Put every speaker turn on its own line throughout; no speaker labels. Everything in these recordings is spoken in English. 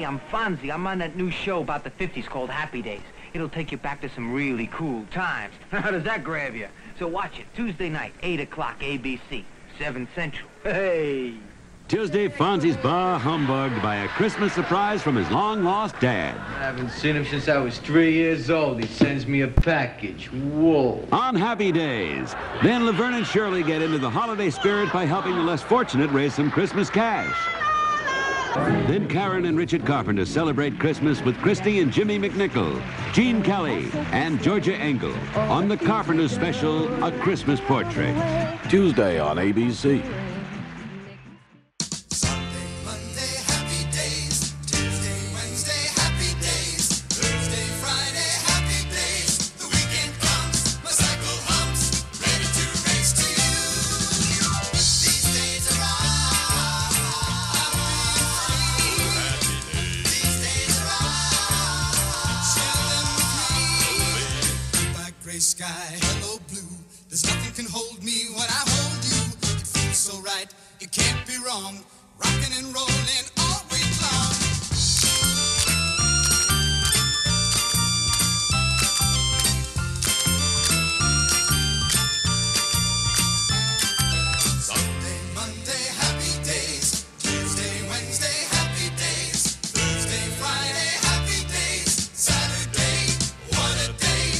Hey, I'm Fonzie. I'm on that new show about the 50s called Happy Days. It'll take you back to some really cool times. How does that grab you? So watch it Tuesday night, 8 o'clock, ABC, 7 Central. Hey!
Tuesday, Fonzie's bah humbugged by a Christmas surprise from his long-lost dad.
I haven't seen him since I was 3 years old. He sends me a package. Whoa.
On Happy Days, then Laverne and Shirley get into the holiday spirit by helping the less fortunate raise some Christmas cash. Then Karen and Richard Carpenter celebrate Christmas with Christy and Jimmy McNichol, Gene Kelly, and Georgia Engel on the Carpenter special, A Christmas Portrait.
Tuesday on ABC.
Sky, hello blue. There's nothing can hold me when I hold you. It feels so right, it can't be wrong. Rocking and rolling all week long. Sunday, Monday, happy days. Tuesday, Wednesday, happy days. Thursday, Friday, happy days. Saturday, what a day.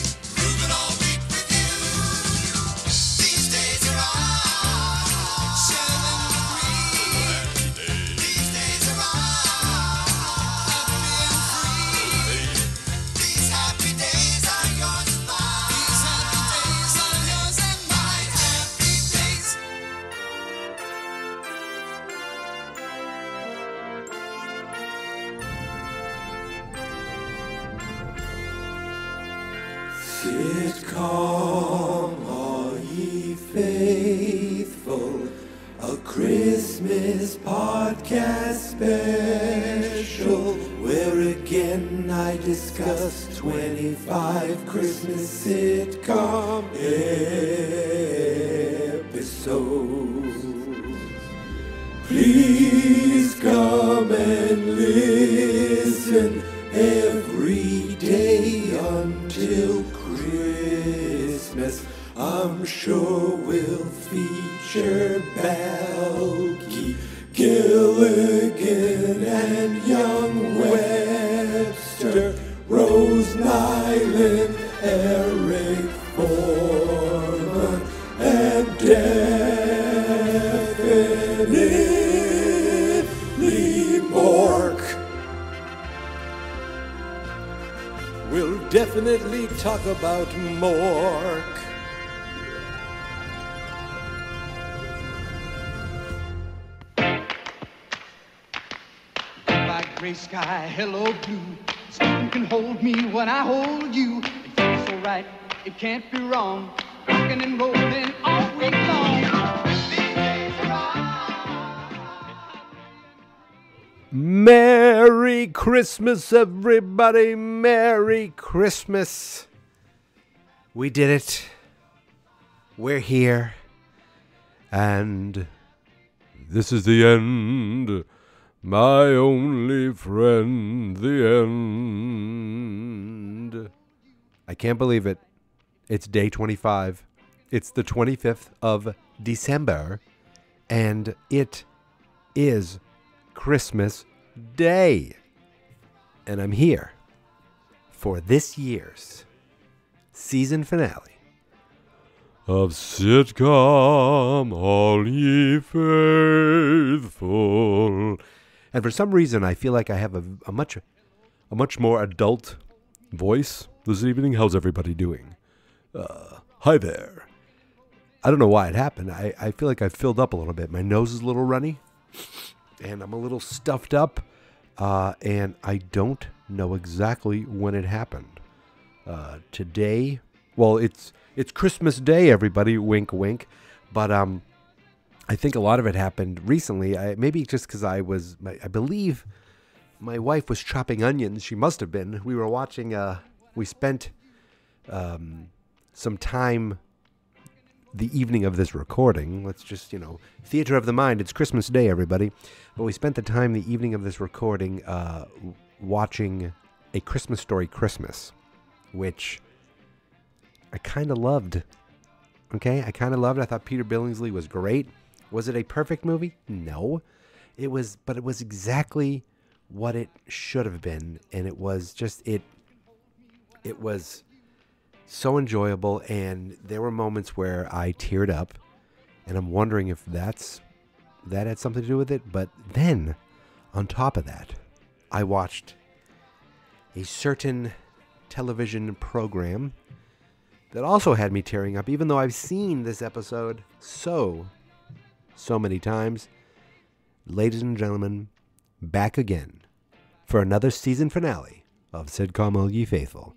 Sitcom All Ye Faithful, a Christmas podcast special, where again I discuss 25 Christmas sitcom episodes. Please come and listen every day until Christmas. I'm sure we'll feature Balky, Gilligan, and Young Webster, Rose Nyland, Eric Foreman, and definitely Mork. We'll definitely talk about Mork.
Goodbye, gray sky, hello blue. Something can hold me when I hold you. It feels so right, it can't be wrong. Rocking and rolling all week long. These days are
Merry Christmas, everybody. Merry Christmas. We did it. We're here. And this is the end. My only friend, the end. I can't believe it. It's day 25. It's the 25th of December. And it is Christmas Day. And I'm here for this year's season finale of Sitcom All Ye Faithful. And for some reason, I feel like I have a much more adult voice this evening. How's everybody doing? Hi there. I don't know why it happened. I feel like I've filled up a little bit. My nose is a little runny, and I'm a little stuffed up, and I don't know exactly when it happened. Today, well, it's Christmas Day, everybody. Wink, wink. But I think a lot of it happened recently. Maybe just because I believe my wife was chopping onions. She must have been. We were watching. We spent some time the evening of this recording. Let's just, theater of the mind. It's Christmas Day, everybody. But we spent the time the evening of this recording watching A Christmas Story Christmas, which I kind of loved. Okay, I kind of loved it. I thought Peter Billingsley was great. Was it a perfect movie? No. But it was exactly what it should have been. And it was just, it was so enjoyable, and there were moments where I teared up, and I'm wondering if that had something to do with it. But then, on top of that, I watched a certain television program that also had me tearing up, even though I've seen this episode so many times. Ladies and gentlemen, back again for another season finale of Sitcom All Ye Faithful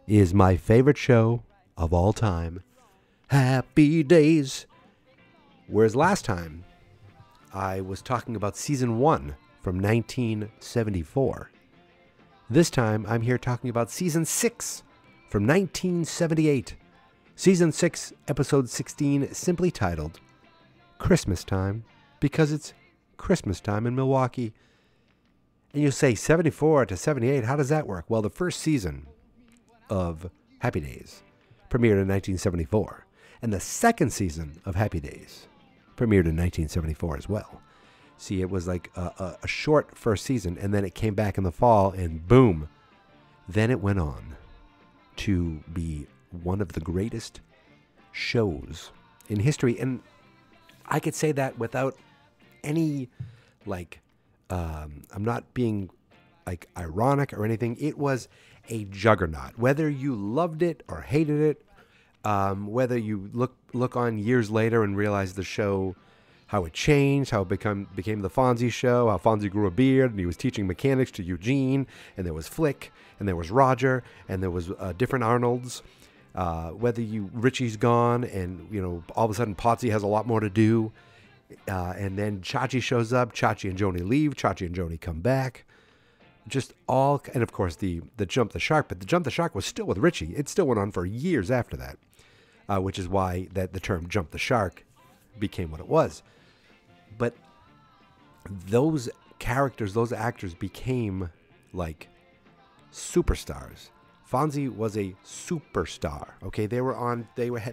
is my favorite show of all time, Happy Days. Whereas last time, I was talking about Season 1 from 1974. This time, I'm here talking about Season 6 from 1978. Season 6, Episode 16, simply titled Christmas Time, because it's Christmas time in Milwaukee. And you say 74 to 78, how does that work? Well, the first season of Happy Days premiered in 1974, and the second season of Happy Days premiered in 1974 as well. See, it was like a short first season, and then it came back in the fall, and boom, then it went on to be one of the greatest shows in history. And I could say that without any, I'm not being ironic or anything. It was a juggernaut. Whether you loved it or hated it, whether you look on years later and realize the show, how it changed, how it became the Fonzie show, how Fonzie grew a beard and he was teaching mechanics to Eugene, and there was Flick, and there was Roger, and there was different Arnolds. Whether Richie's gone, and all of a sudden Potsy has a lot more to do, and then Chachi shows up, Chachi and Joni leave, Chachi and Joni come back. And of course the Jump the Shark, but the Jump the Shark was still with Richie. It still went on for years after that, which is why the term Jump the Shark became what it was. But those characters, those actors became like superstars. Fonzie was a superstar. Okay, they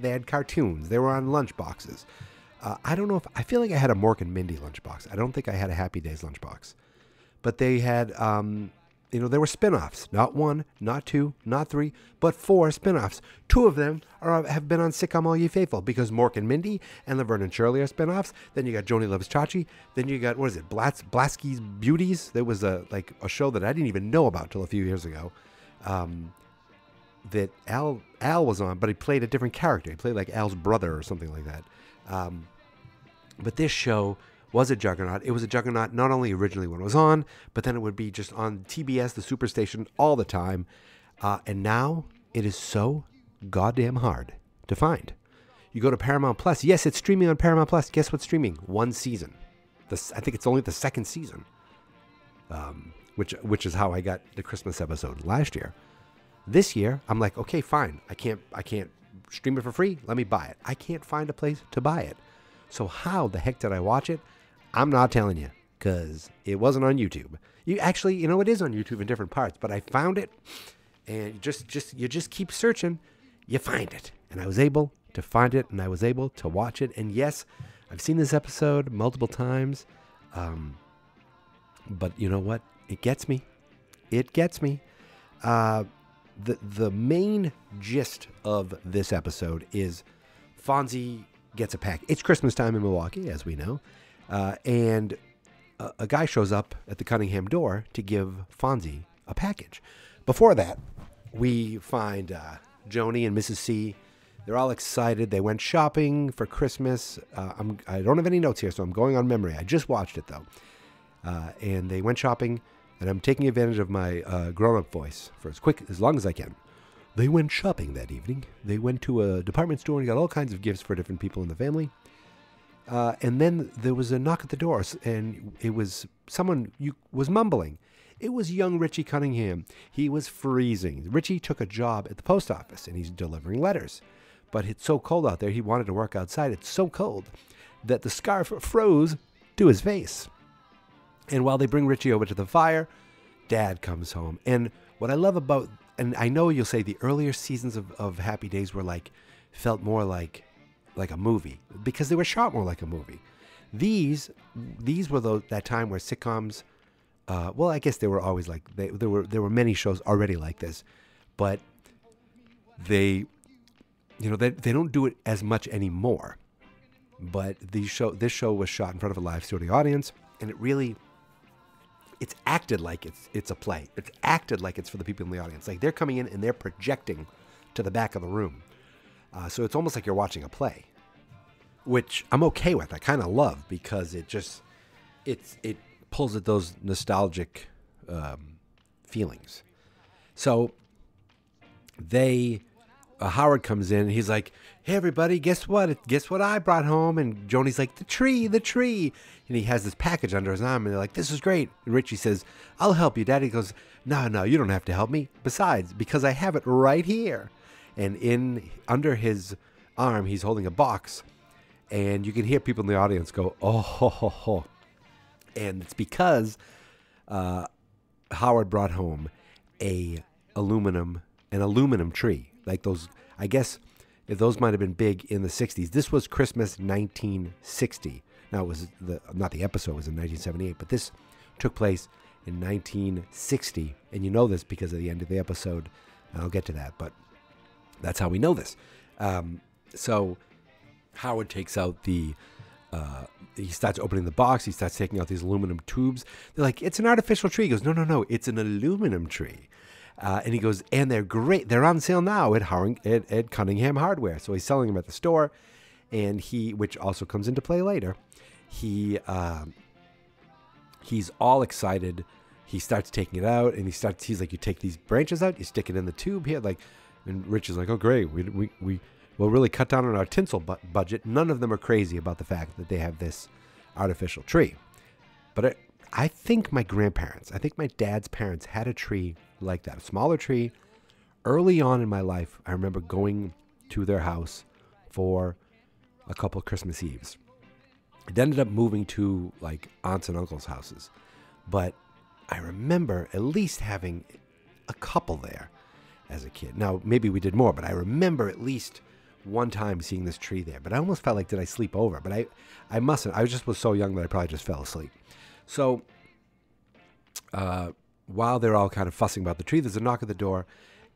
had cartoons. They were on lunchboxes. I don't know I feel like I had a Mork and Mindy lunchbox. I don't think I had a Happy Days lunchbox. But they had, there were spin-offs. Not one, not two, not three, but 4 spin-offs. 2 of them have been on Sitcom All Ye Faithful, because Mork and Mindy and Laverne and Shirley are spin-offs. Then you got Joni Loves Chachi. Then you got, Blasky's Beauties. There was a show that I didn't even know about till a few years ago, that Al was on, but he played a different character. He played like Al's brother or something like that. But this show was a juggernaut. It was a juggernaut not only originally when it was on, but then it would be just on TBS, the Superstation, all the time. And now it is so goddamn hard to find. You go to Paramount Plus. Yes, it's streaming on Paramount Plus. Guess what's streaming? 1 season. I think it's only the 2nd season, which is how I got the Christmas episode last year. This year, I'm like, okay, fine. I can't stream it for free. Let me buy it. I can't find a place to buy it. So how the heck did I watch it? I'm not telling you, because it wasn't on YouTube. It is on YouTube in different parts, but I found it, and you just keep searching, you find it. And I was able to find it, and I was able to watch it. And yes, I've seen this episode multiple times, but you know what? It gets me. It gets me. The main gist of this episode is Fonzie gets a pack. It's Christmas time in Milwaukee, as we know. And a guy shows up at the Cunningham door to give Fonzie a package. Before that, we find Joni and Mrs. C. They're all excited. They went shopping for Christmas. I don't have any notes here, so I'm going on memory. I just watched it, though. And they went shopping, and I'm taking advantage of my grown-up voice for as long as I can. They went shopping that evening. They went to a department store and got all kinds of gifts for different people in the family. And then there was a knock at the door, and it was someone was mumbling. It was young Richie Cunningham. He was freezing. Richie took a job at the post office, and he's delivering letters. but it's so cold out there, he wanted to work outside. It's so cold that the scarf froze to his face. And while they bring Richie over to the fire, Dad comes home. And what I love about, and I know you'll say the earlier seasons of Happy Days were felt more like a movie because they were shot more like a movie. These were that time where sitcoms, well, I guess they were always there were many shows already like this, but they don't do it as much anymore. But this show was shot in front of a live studio audience, and it's acted like it's a play. It's acted like it's for the people in the audience. Like they're coming in and they're projecting to the back of the room. So it's almost like you're watching a play, which I'm okay with. I kind of love because it pulls at those nostalgic feelings. So Howard comes in and he's like, "Hey everybody, guess what? Guess what I brought home?" And Joni's like, the tree. And he has this package under his arm and they're like, "This is great." And Richie says, "I'll help you, Daddy." He goes, No, you don't have to help me. Besides, because I have it right here. And under his arm, he's holding a box. And you can hear people in the audience go, "Oh, ho, ho, ho." And it's because Howard brought home an aluminum tree. Like those, I guess, if those might have been big in the 60s. This was Christmas 1960. Now, it was not the episode was in 1978, but this took place in 1960. And you know this because of the end of the episode. I'll get to that, but that's how we know this. So Howard takes out he starts opening the box. He starts taking out these aluminum tubes. They're like, "It's an artificial tree." He goes, No, it's an aluminum tree. And he goes, "And they're great. They're on sale now at Cunningham Hardware." So he's selling them at the store, and which also comes into play later. He's all excited. He starts taking it out, and he's like, "You take these branches out, you stick it in the tube here." And Rich is like, "Oh, great. We'll really cut down on our tinsel budget." None of them are crazy about the fact that they have this artificial tree. But I think my dad's parents had a tree like that, a smaller tree. Early on in my life, I remember going to their house for a couple Christmas Eves. It ended up moving to like aunts and uncles' houses. But I remember at least having a couple there as a kid. Now, maybe we did more, but I remember at least one time seeing this tree there. But I almost felt like, did I sleep over? But I mustn't. I just was so young that I probably just fell asleep. So while they're all kind of fussing about the tree, there's a knock at the door,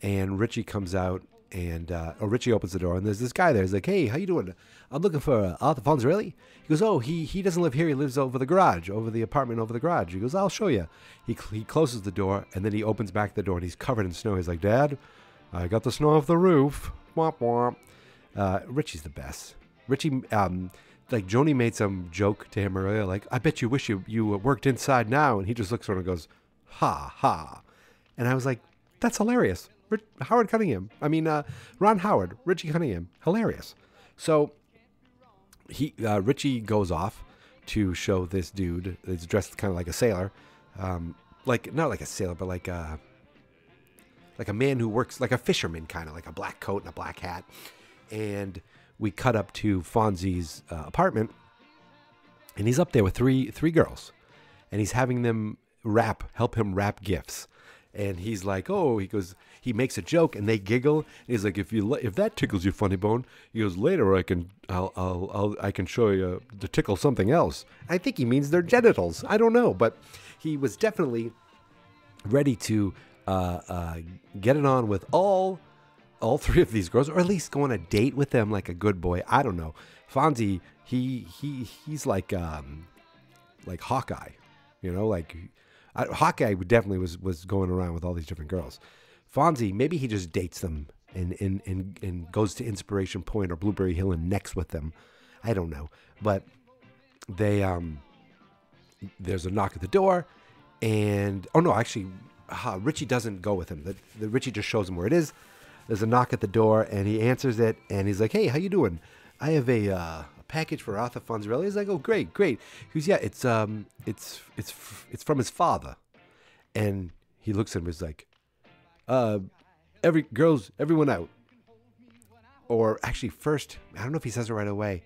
and Richie comes out, and Richie opens the door, and there's this guy there. He's like, "Hey, how you doing? I'm looking for Arthur Fonzarelli." He goes, "Oh, he doesn't live here. He lives over the apartment over the garage." He goes, "I'll show you." He closes the door, and then he opens back the door, and he's covered in snow. He's like, "Dad, I got the snow off the roof." Womp womp. Richie's the best. Richie, like Joni made some joke to him earlier, like, "I bet you wish you worked inside now." And he just looks around and goes, "Ha, ha." And I was like, that's hilarious. Ron Howard, Richie Cunningham, hilarious. So Richie goes off to show this dude that's dressed kind of like a sailor, not like a sailor, but like a man who works like a fisherman, kind of like a black coat and a black hat. And we cut up to Fonzie's apartment, and he's up there with three girls, and he's having them help him wrap gifts. And he's like, he makes a joke, and they giggle. And he's like, if that tickles your funny bone, he goes, later I can show you to tickle something else. I think he means their genitals. I don't know, but he was definitely ready to get it on with all three of these girls, or at least go on a date with them like a good boy. I don't know. Fonzie, he's like Hawkeye, Hawkeye definitely was going around with all these different girls. Fonzie, maybe he just dates them and goes to Inspiration Point or Blueberry Hill and necks with them. I don't know. But they there's a knock at the door, and Richie doesn't go with him. Richie just shows him where it is. There's a knock at the door, and he answers it, and he's like, "Hey, how you doing? I have a package for Arthur Fonzarelli." He's like, "Oh, great. He goes, "Yeah, it's from his father." And he looks at him and is like, everyone out. or actually first, I don't know if he says it right away.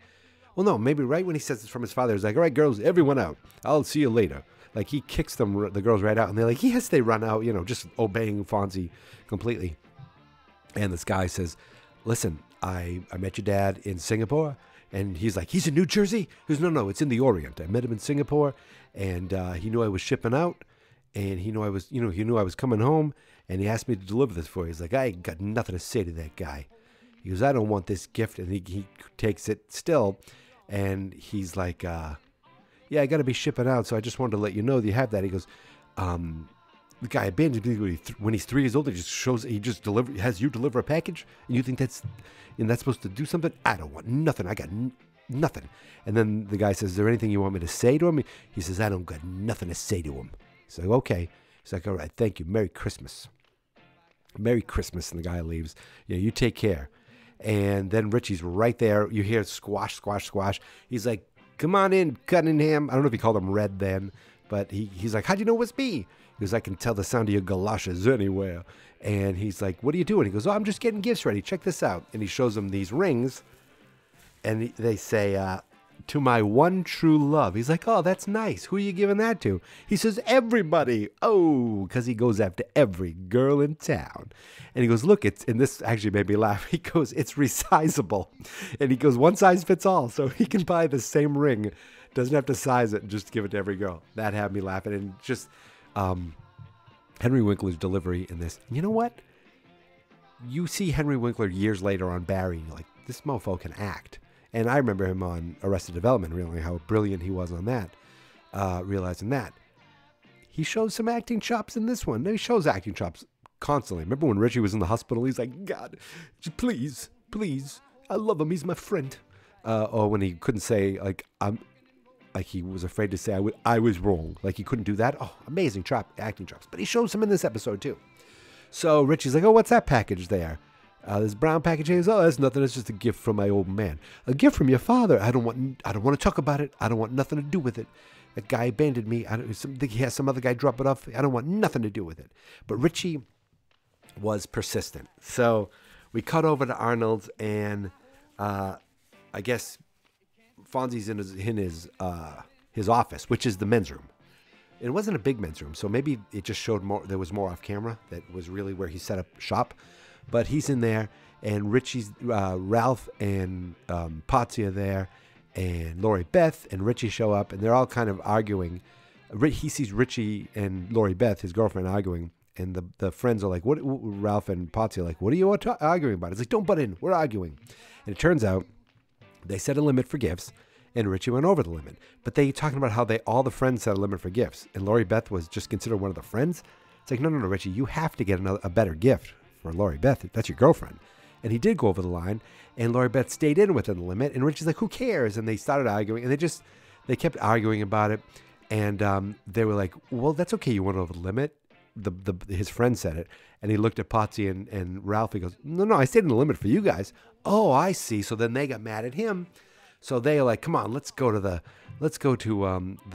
Well, no, maybe right when he says it from his father, he's like, all right, girls, everyone out. I'll see you later. Like, he kicks them, the girls right out, and they're like, yes, they run out, just obeying Fonzie completely. And this guy says, listen, I met your dad in Singapore. And he's like, he's in New Jersey? He goes, no, it's in the Orient. I met him in Singapore, and he knew I was shipping out, and he knew I was coming home, and he asked me to deliver this for you. He's like, I ain't got nothing to say to that guy. He goes, I don't want this gift, and he takes it still, and he's like, yeah, I got to be shipping out, so I just wanted to let you know that you have that. He goes, the guy abandoned me when he's 3 years old. He just has you deliver a package, and you think that's supposed to do something? I don't want nothing. I got nothing. And then the guy says, is there anything you want me to say to him? He says, I don't got nothing to say to him. He's like, okay. He's like, all right, thank you. Merry Christmas. Merry Christmas. And the guy leaves. You take care. And then Richie's right there. You hear squash, squash, squash. He's like, come on in, Cunningham. I don't know if he called him Red then, but he's like, how'd you know it was me? He goes, I can tell the sound of your galoshes anywhere. And he's like, what are you doing? He goes, oh, I'm just getting gifts ready. Check this out. And he shows them these rings. And they say, to my one true love. He's like, oh, that's nice. Who are you giving that to? He says, everybody. Oh, because he goes after every girl in town. And he goes, look, and this actually made me laugh. He goes, it's resizable. And he goes, one size fits all. So he can buy the same ring. Doesn't have to size it and just give it to every girl. That had me laughing. And just Henry Winkler's delivery in this. You know what? You see Henry Winkler years later on Barry, and you're like, this mofo can act. And I remember him on Arrested Development, realizing how brilliant he was on that, realizing that. He shows some acting chops in this one. He shows acting chops constantly. Remember when Richie was in the hospital? He's like, God, please, I love him. He's my friend. Or when he couldn't say, like he was afraid to say, I was wrong. Like he couldn't do that. Oh, amazing acting chops. But he shows him in this episode too. So Richie's like, oh, what's that package there? This brown package. He goes, oh, that's nothing. It's just a gift from my old man. A gift from your father. I don't want to talk about it. I don't want nothing to do with it. That guy abandoned me. He has some other guy drop it off. I don't want nothing to do with it. But Richie was persistent. So we cut over to Arnold's, and I guess Fonzie's in his office, which is the men's room. It wasn't a big men's room, so maybe it just showed more. There was more off camera. That was really where he set up shop. But he's in there, and Richie's Ralph and Potsy are there, and Lori Beth and Richie show up, and they're all kind of arguing. He sees Richie and Lori Beth, his girlfriend, arguing, and the friends are like, "What?" Ralph and Potsy are like, "What are you arguing about?" It's like, "Don't butt in. We're arguing." And it turns out they set a limit for gifts, and Richie went over the limit. But they talking about how all the friends set a limit for gifts, and Lori Beth was just considered one of the friends. It's like, no, Richie, you have to get a better gift for Lori Beth. That's your girlfriend. And he did go over the line, and Lori Beth stayed in within the limit, and Richie's like, who cares? And they started arguing, and they kept arguing about it, and they were like, well, that's okay, you went over the limit. His friend said it, and he looked at Potsy and Ralph. He goes, no, I stayed in the limit for you guys. Oh, I see. So then they got mad at him. So they are like, come on, let's go to the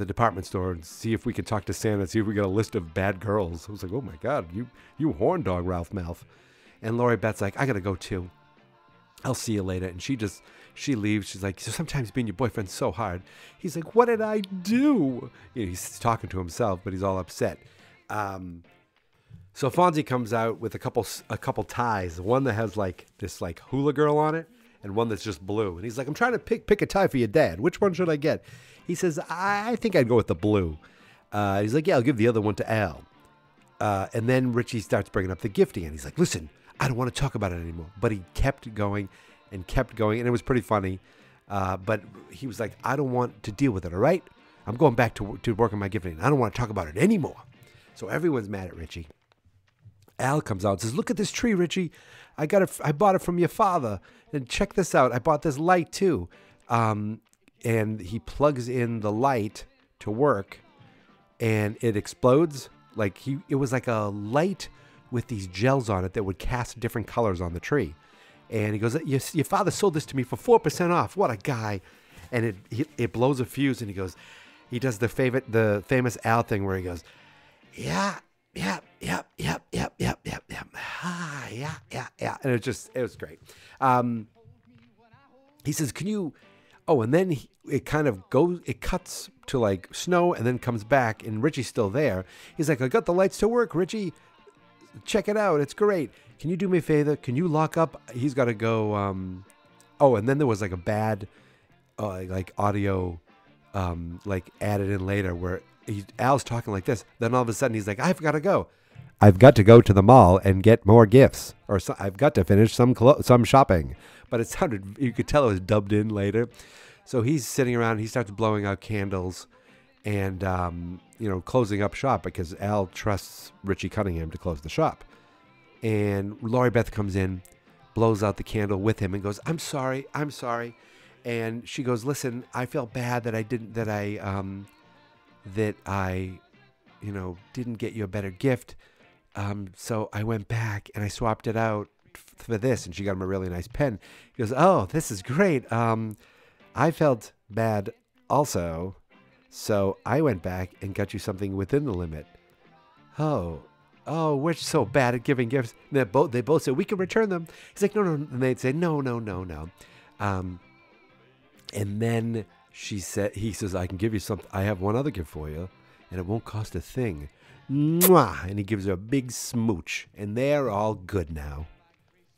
department store and see if we can talk to Santa, see if we get a list of bad girls. I was like, oh my God, you horn dog, Ralph Mouth. And Lori Beth's like, I gotta go too. I'll see you later. And she leaves. She's like, sometimes being your boyfriend's so hard. He's like, what did I do? He's talking to himself, but he's all upset. So Fonzie comes out with a couple ties, one that has like this like hula girl on it, and one that's just blue. And he's like, I'm trying to pick a tie for your dad. Which one should I get? He says, I think I'd go with the blue. He's like, yeah, I'll give the other one to Al. And then Richie starts bringing up the gifting, and he's like, listen, I don't want to talk about it anymore. But he kept going, and it was pretty funny. But he was like, I don't want to deal with it, all right? I'm going back to work on my gifting. I don't want to talk about it anymore. So everyone's mad at Richie. Al comes out and says, look at this tree, Richie. I bought it from your father. And check this out. I bought this light too. And he plugs in the light to work, and it explodes. It was like a light with these gels on it that would cast different colors on the tree. And he goes, your father sold this to me for 4% off. What a guy. And it blows a fuse, and he does the famous Al thing where he goes, yeah. Ah, yeah. And it was great. he says, can you... Oh, and then it kind of goes, it cuts to like snow and then comes back and Richie's still there. He's like, I got the lights to work, Richie. Check it out. It's great. Can you do me a favor? Can you lock up? He's got to go. Oh, and then there was like a bad like audio like added in later where Al's talking like this. Then all of a sudden he's like, I've got to go. I've got to go to the mall and get more gifts. Or I've got to finish some shopping. But it sounded, you could tell it was dubbed in later. So he's sitting around, he starts blowing out candles and, closing up shop because Al trusts Richie Cunningham to close the shop. And Laurie Beth comes in, blows out the candle with him and goes, I'm sorry. And she goes, listen, I felt bad that I didn't get you a better gift. So I went back and I swapped it out for this, and she got him a really nice pen. He goes, oh, this is great. I felt bad also, so I went back and got you something within the limit. Oh, we're so bad at giving gifts. And they both say, we can return them. He's like, no. And they'd say, no. And then he says, I can give you something. I have one other gift for you, and it won't cost a thing. Mwah! And he gives her a big smooch, and they're all good now.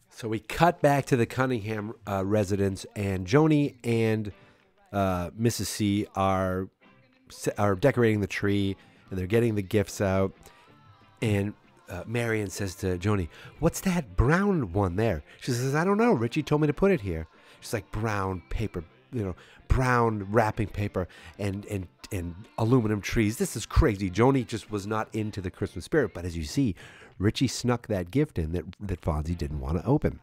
So we cut back to the Cunningham residence, and Joni and Mrs. C are decorating the tree, and they're getting the gifts out. And Marion says to Joni, what's that brown one there? She says, I don't know. Richie told me to put it here. She's like, brown paper, brown wrapping paper and aluminum trees. This is crazy. Joni just was not into the Christmas spirit. But as you see, Richie snuck that gift in that Fonzie didn't want to open.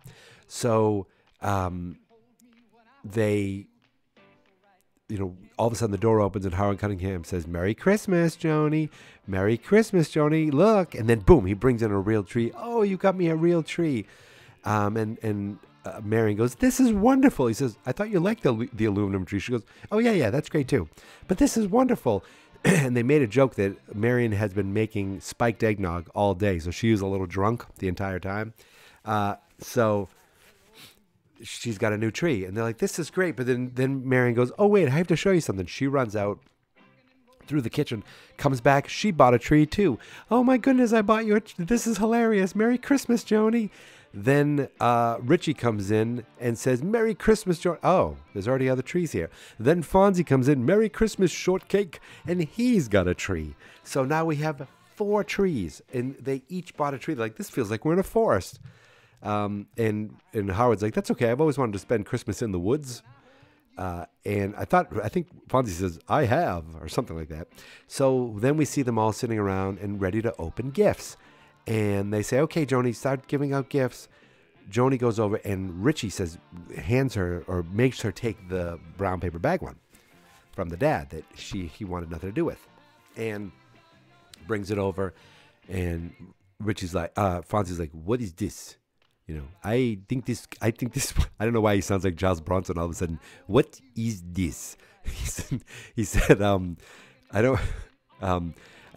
So they, all of a sudden the door opens and Howard Cunningham says, Merry Christmas, Joni. Merry Christmas, Joni. Look. And then boom, he brings in a real tree. Oh, you got me a real tree. And Marion goes, this is wonderful. He says, I thought you liked the aluminum tree. She goes, oh, yeah, that's great too. But this is wonderful. And they made a joke that Marion has been making spiked eggnog all day. So she was a little drunk the entire time. So she's got a new tree. And they're like, this is great. But then Marion goes, oh, wait, I have to show you something. She runs out through the kitchen, comes back. She bought a tree too. Oh, my goodness, I bought you this is hilarious. Merry Christmas, Joni. Then Richie comes in and says, Merry Christmas, Joni. Oh, there's already other trees here. Then Fonzie comes in, Merry Christmas, shortcake, and he's got a tree. So now we have 4 trees, and they each bought a tree. They're like, this feels like we're in a forest. And Howard's like, that's okay. I've always wanted to spend Christmas in the woods. And I think Fonzie says, I have, or something like that. So then we see them all sitting around and ready to open gifts. And they say, okay, Joni, start giving out gifts. Joni goes over and Richie hands her or makes her take the brown paper bag one from the dad that he wanted nothing to do with, and brings it over. And Richie's like, Fonzie's like, what is this? I think this, I don't know why he sounds like Giles Bronson all of a sudden. What is this? He said, I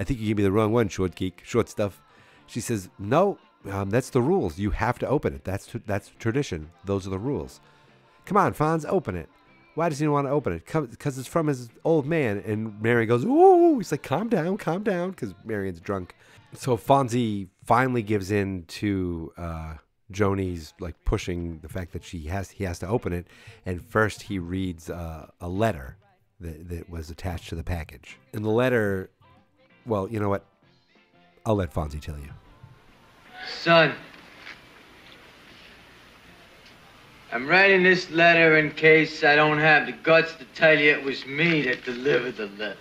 think you gave me the wrong one, short stuff. She says, no, that's the rules. You have to open it. That's tradition. Those are the rules. Come on, Fonz, open it. Why does he want to open it? Because it's from his old man. And Marion goes, ooh. He's like, calm down, because Marion's drunk. So Fonzie finally gives in to Joni's like pushing the fact that he has to open it. And first he reads a letter that was attached to the package. In the letter, well, you know what? I'll let Fonzie tell you.
Son, I'm writing this letter in case I don't have the guts to tell you it was me that delivered the letter.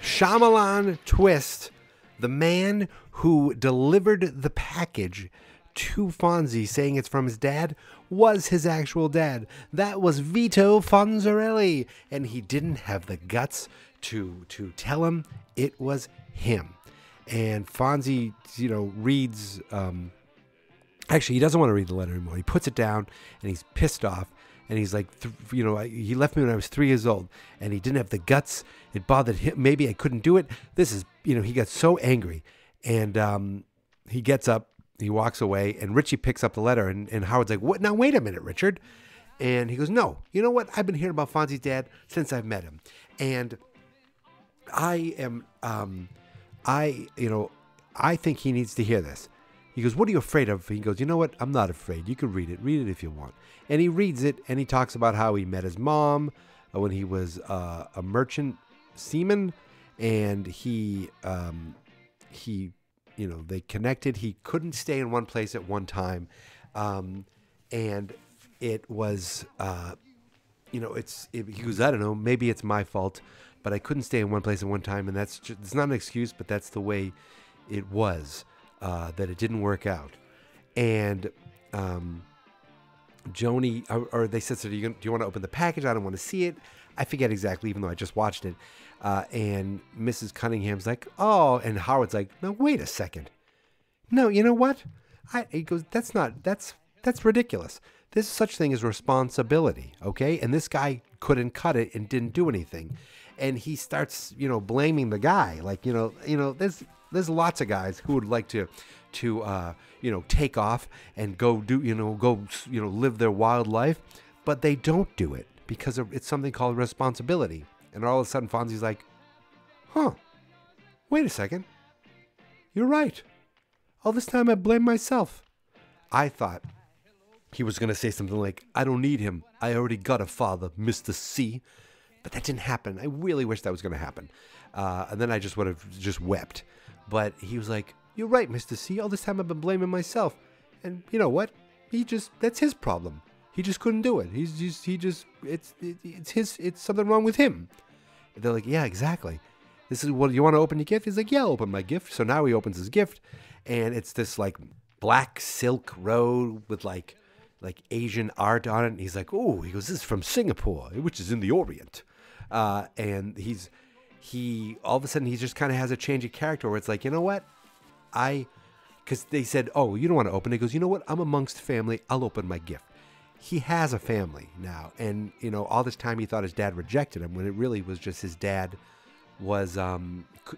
Shyamalan twist. The man who delivered the package to Fonzie saying it's from his dad was his actual dad. That was Vito Fonzarelli. And he didn't have the guts to tell him it was him. And Fonzie, reads, actually, he doesn't want to read the letter anymore. He puts it down and he's pissed off. And he's like, he left me when I was 3 years old and he didn't have the guts. It bothered him. Maybe I couldn't do it. This is, he got so angry. And he gets up he walks away, and Richie picks up the letter, and Howard's like, "What? Now wait a minute, Richard." And he goes, "No, you know what? I've been hearing about Fonzie's dad since I've met him, and I think he needs to hear this." He goes, "What are you afraid of?" He goes, "You know what? I'm not afraid. You can read it. Read it if you want." And he reads it, and he talks about how he met his mom when he was a merchant seaman, and they connected. He couldn't stay in one place at one time, and it was, he goes, "I don't know, maybe it's my fault, but I couldn't stay in one place at one time, and it's not an excuse, but that's the way it was, that it didn't work out." And Joni, or they said, "So do you want to open the package? I don't want to see it." I forget exactly, even though I just watched it. And Mrs. Cunningham's like, "Oh," and Howard's like, "No, wait a second. No, you know what?" He goes, "That's ridiculous. There's such thing as responsibility, okay?" And this guy couldn't cut it and didn't do anything. And he starts, blaming the guy. Like, there's lots of guys who would like to take off and go live their wild life, but they don't do it because it's something called responsibility. And all of a sudden, Fonzie's like, wait a second. You're right. All this time I blame myself. I thought he was going to say something like, "I don't need him. I already got a father, Mr. C." But that didn't happen. I really wish that was going to happen. And then I just would have just wept. But he was like, "You're right, Mr. C. All this time I've been blaming myself. And you know what? That's his problem. He just couldn't do it. It's something wrong with him." And they're like, "Yeah, exactly. This is what you want to open your gift?" He's like, "Yeah, I'll open my gift." So now he opens his gift, and it's this like black silk robe with like Asian art on it. And he's like, "Oh," he goes, "this is from Singapore, which is in the Orient." And he all of a sudden he just kind of has a change of character where it's like, you know what? Because they said, "Oh, you don't want to open it." He goes, "You know what? I'm amongst family. I'll open my gift." He has a family now. And, all this time he thought his dad rejected him when it really was just his dad was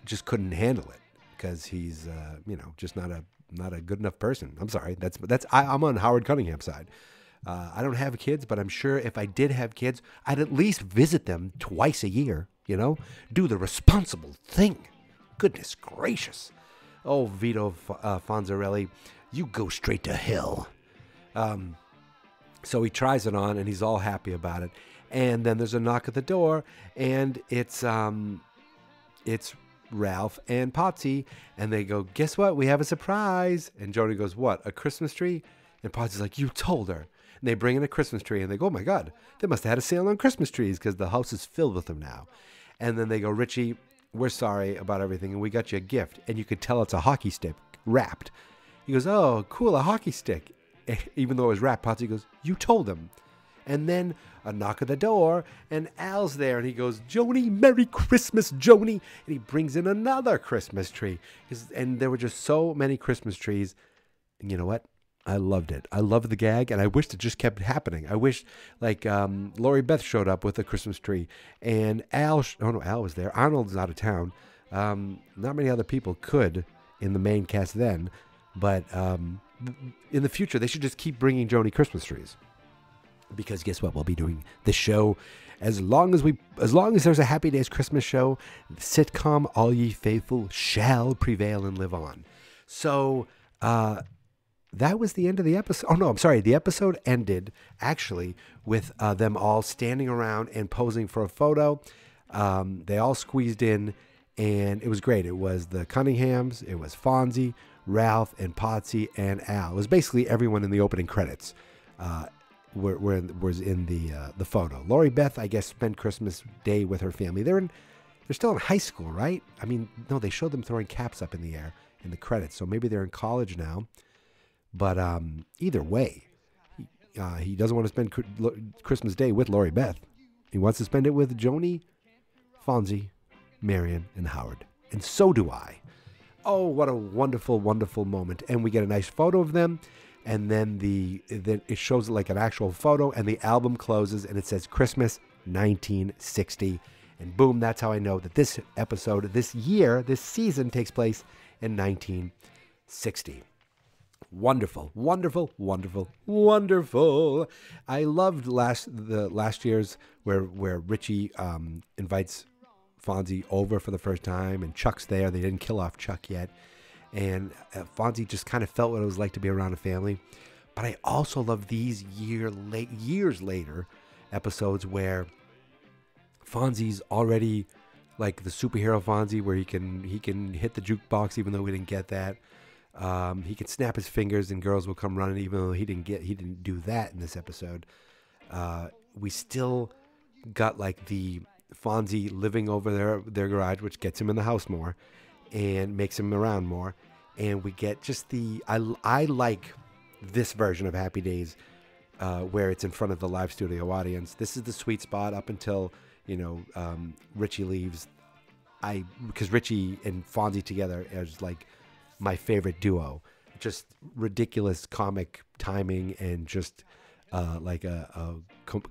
just couldn't handle it because he's, just not a good enough person. I'm sorry. I'm on Howard Cunningham's side. I don't have kids, but I'm sure if I did have kids, I'd at least visit them twice a year, do the responsible thing. Goodness gracious. Oh, Vito Fonzarelli, you go straight to hell. So he tries it on, and he's all happy about it. And then there's a knock at the door, and it's Ralph and Potsy, and they go, "Guess what? We have a surprise." And Joni goes, "What? A Christmas tree?" And Potsy's like, "You told her." And they bring in a Christmas tree, and they go, "Oh my God, they must have had a sale on Christmas trees because the house is filled with them now." And then they go, "Richie, we're sorry about everything, and we got you a gift." And you could tell it's a hockey stick wrapped. He goes, "Oh, cool, a hockey stick." Even though it was wrapped, Potsy goes, "You told him." And then a knock at the door, and Al's there, and he goes, "Joni, Merry Christmas, Joni." And he brings in another Christmas tree. And there were just so many Christmas trees. And you know what? I loved it. I loved the gag, and I wished it just kept happening. I wish, Lori Beth showed up with a Christmas tree, and Al was there. Arnold's out of town. Not many other people could in the main cast then, but in the future, they should just keep bringing Joni Christmas trees. Because guess what? We'll be doing the show as long as there's a Happy Days Christmas show. The sitcom All Ye Faithful shall prevail and live on. So that was the end of the episode. Oh no, I'm sorry. The episode ended actually with them all standing around and posing for a photo. They all squeezed in, and it was great. It was the Cunninghams. It was Fonzie, Ralph, and Potsy, and Al. It was basically everyone in the opening credits. Was in the photo. Lori Beth, I guess, spent Christmas Day with her family. They're still in high school, right? I mean, no, they showed them throwing caps up in the air in the credits, so maybe they're in college now. But either way, he doesn't want to spend Christmas Day with Lori Beth. He wants to spend it with Joni, Fonzie, Marion, and Howard. And so do I. Oh, what a wonderful, wonderful moment. And we get a nice photo of them. And then it shows like an actual photo, and the album closes, and it says Christmas 1960. And boom, that's how I know that this episode, this season takes place in 1960. Wonderful, wonderful, wonderful, wonderful. I loved the last year's where Richie invites Fonzie over for the first time, and Chuck's there. They didn't kill off Chuck yet, and Fonzie just kind of felt what it was like to be around a family. But I also love these years later episodes where Fonzie's already like the superhero Fonzie, where he can hit the jukebox even though we didn't get that. He can snap his fingers and girls will come running even though he didn't do that in this episode. We still got like the Fonzie living over their garage, which gets him in the house more and makes him around more. And we get just I like this version of Happy Days where it's in front of the live studio audience. This is the sweet spot up until, Richie leaves. Because Richie and Fonzie together is like my favorite duo. Just ridiculous comic timing and just like a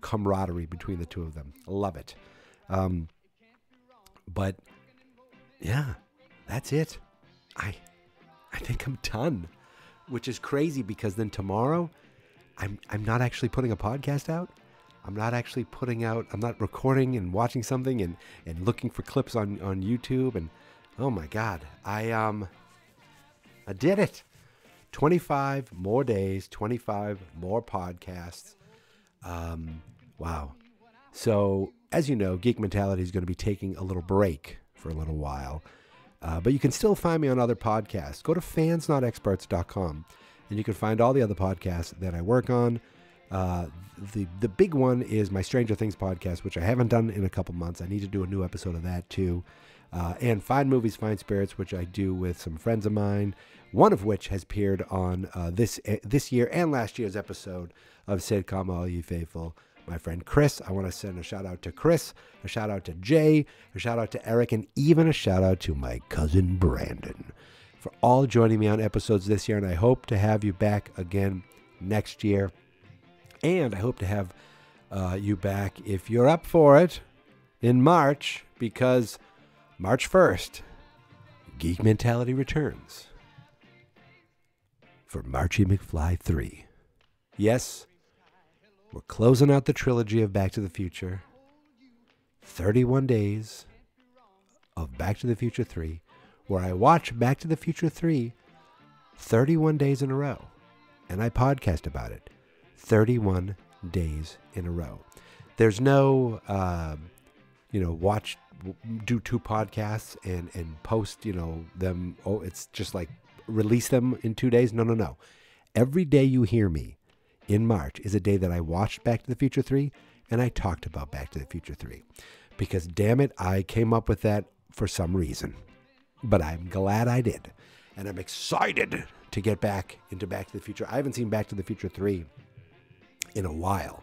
camaraderie between the two of them. Love it. But yeah, that's it. I think I'm done, which is crazy because then tomorrow I'm not actually putting a podcast out. I'm not recording and watching something and looking for clips on YouTube. And oh my God, I did it. 25 more days, 25 more podcasts. Wow. So as you know, Geek Mentality is going to be taking a little break for a little while. But you can still find me on other podcasts. Go to fansnotexperts.com and you can find all the other podcasts that I work on. The big one is my Stranger Things podcast, which I haven't done in a couple months. I need to do a new episode of that too. And Fine Movies, Fine Spirits, which I do with some friends of mine, one of which has appeared on this year and last year's episode of Sitcom All Ye Faithful. My friend Chris, I want to send a shout out to Chris, a shout out to Jay, a shout out to Eric, and even a shout out to my cousin Brandon for all joining me on episodes this year. And I hope to have you back again next year. And I hope to have you back, if you're up for it, in March, because March 1st, Geek Mentality returns for Marchy McFly 3. Yes, we're closing out the trilogy of Back to the Future. 31 days of Back to the Future 3, where I watch Back to the Future 3 31 days in a row, and I podcast about it. 31 days in a row. There's no, do 2 podcasts and post, them. Oh, it's just like release them in 2 days. No. Every day you hear me in March is a day that I watched Back to the Future 3 and I talked about Back to the Future 3. Because damn it, I came up with that for some reason. But I'm glad I did. And I'm excited to get back into Back to the Future. I haven't seen Back to the Future 3 in a while,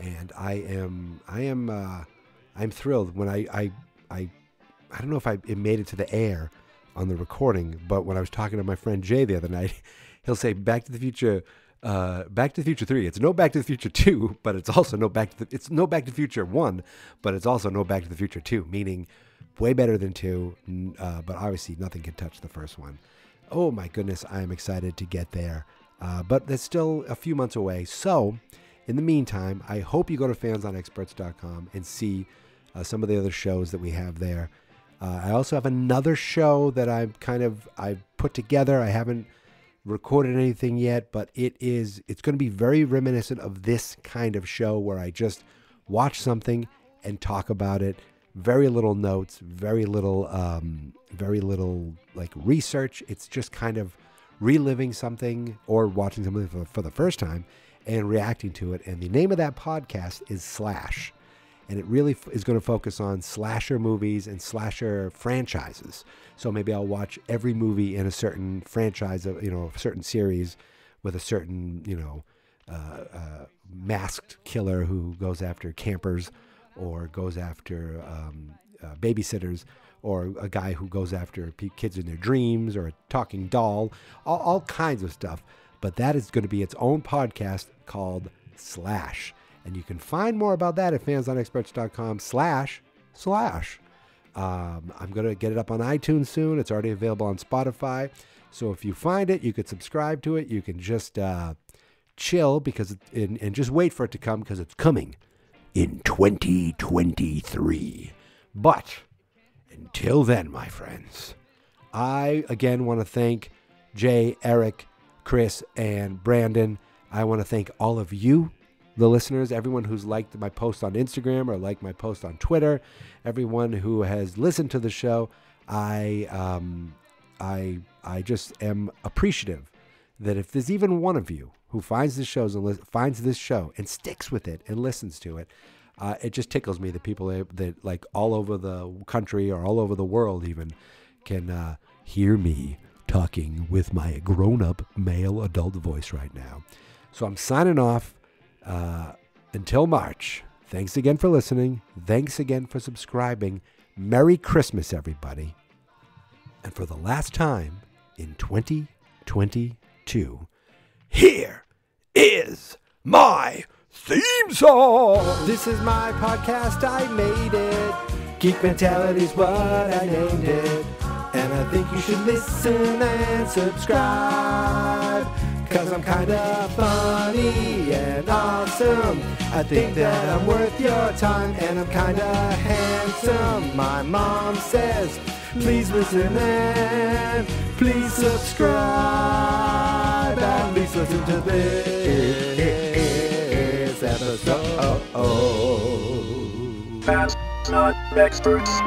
and I'm thrilled when I don't know if it made it to the air on the recording, but when I was talking to my friend Jay the other night, he'll say Back to the Future 3. It's no Back to the Future 2, but it's also it's no Back to the Future 1, but it's also no Back to the Future 2, meaning way better than 2, but obviously nothing can touch the first one. Oh my goodness, I am excited to get there. But that's still a few months away. So, in the meantime, I hope you go to fansonexperts.com and see some of the other shows that we have there. I also have another show that I've put together. I haven't recorded anything yet, but it's going to be very reminiscent of this kind of show where I just watch something and talk about it. Very little notes, very little like research. It's just kind of reliving something or watching something for the first time and reacting to it. And the name of that podcast is Slash. And it really is going to focus on slasher movies and slasher franchises. So maybe I'll watch every movie in a certain franchise, of a certain series with a certain, masked killer who goes after campers or goes after babysitters, or a guy who goes after kids in their dreams, or a talking doll, all kinds of stuff. But that is going to be its own podcast called Slash. And you can find more about that at fansonexperts.com/slash. I'm going to get it up on iTunes soon. It's already available on Spotify. So if you find it, you could subscribe to it. You can just chill and just wait for it to come because it's coming in 2023. But until then, my friends, I again want to thank Jay, Eric, Chris, and Brandon. I want to thank all of you, the listeners, everyone who's liked my post on Instagram or liked my post on Twitter, everyone who has listened to the show. I just am appreciative that if there's even one of you who finds this show and sticks with it and listens to it, it just tickles me that people that like all over the country or all over the world even can hear me talking with my grown-up male adult voice right now. So I'm signing off until March. Thanks again for listening. Thanks again for subscribing. Merry Christmas, everybody. And for the last time in 2022, here is my theme song. This is my podcast. I made it. Geek Mentality's what I named it. And I think you should listen and subscribe, 'cause I'm kinda funny and awesome. I think that I'm worth your time, and I'm kinda handsome. My mom says, please listen and please subscribe. At least listen to this episode.
Fast, not experts.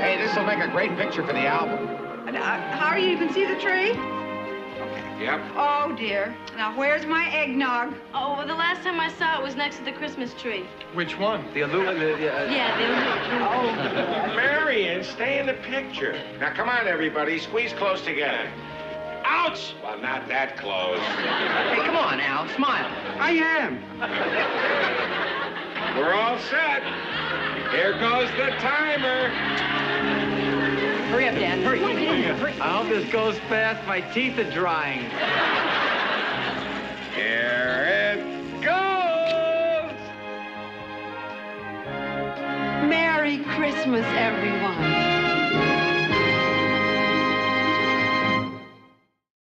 Hey, this will make a great picture for the album.
How you can see the tree?
Yep.
Oh, dear. Now, where's my eggnog?
Oh, well, the last time I saw it was next to the Christmas tree.
Which one?
Yeah, the aluminum.
Oh.
Marion, stay in the picture. Now, come on, everybody. Squeeze close together. Ouch! Well, not that close.
Hey, come on, Al. Smile.
I am. We're all set. Here goes the timer.
Hurry up, Dan. Hurry. I hope this goes fast. My teeth are drying.
Here it goes.
Merry Christmas, everyone.